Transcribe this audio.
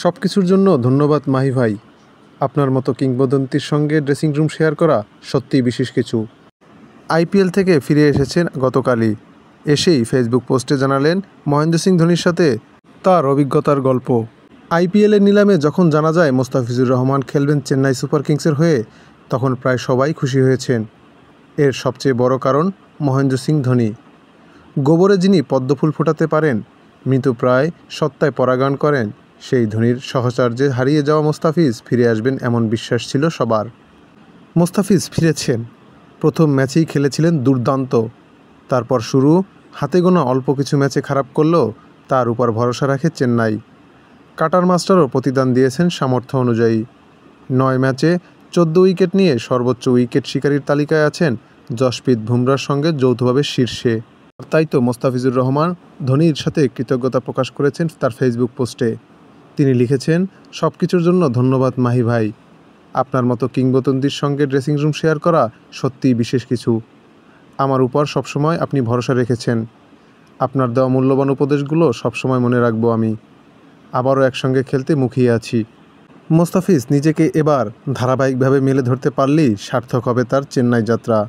সব কিছুর জন্য ধন্যবাদ মাহি ভাই। আপনার মতো কিংবদন্তির সঙ্গে ড্রেসিং রুম শেয়ার করা সত্যিই বিশেষ কিছু। আইপিএল থেকে ফিরে এসেছেন গতকালই। এসেই ফেসবুক পোস্টে জানালেন মহেন্দ্র সিং ধোনির সাথে তার অভিজ্ঞতার গল্প। আইপিএলের নিলামে যখন জানা যায় মোস্তাফিজুর রহমান খেলবেন চেন্নাই সুপার কিংসের হয়ে, তখন প্রায় সবাই খুশি হয়েছেন। এর সবচেয়ে বড় কারণ মহেন্দ্র সিং ধোনি। গোবরে যিনি পদ্মফুল ফোটাতে পারেন, মৃতপ্রায় সত্তায় পরাগায়ন করেন, সেই ধোনির সহচর্যে হারিয়ে যাওয়া মোস্তাফিজ ফিরে আসবেন এমন বিশ্বাস ছিল সবার। মোস্তাফিজ ফিরেছেন। প্রথম ম্যাচেই খেলেছিলেন দুর্দান্ত। তারপর শুরু, হাতে গোনা অল্প কিছু ম্যাচে খারাপ করলেও তার উপর ভরসা রাখে চেন্নাই। কাটার মাস্টারও প্রতিদান দিয়েছেন সামর্থ্য অনুযায়ী। 9 ম্যাচে 14 উইকেট নিয়ে সর্বোচ্চ উইকেট শিকারীর তালিকায় আছেন জসপ্রীত বুমরার সঙ্গে যৌথভাবে শীর্ষে। তাই তো মোস্তাফিজুর রহমান ধোনির সাথে কৃতজ্ঞতা প্রকাশ করেছেন তার ফেসবুক পোস্টে। তিনি লিখেছেন, সব কিছুর জন্য ধন্যবাদ মাহি ভাই। আপনার মতো কিংবদন্তির সঙ্গে ড্রেসিং রুম শেয়ার করা সত্যিই বিশেষ কিছু। আমার উপর সবসময় আপনি ভরসা রেখেছেন। আপনার দেওয়া মূল্যবান উপদেশগুলো সবসময় মনে রাখবো আমি। আবারও একসঙ্গে খেলতে মুখিয়ে আছি। মোস্তাফিজ নিজেকে এবার ধারাবাহিকভাবে মেলে ধরতে পারলেই সার্থক হবে তার চেন্নাই যাত্রা।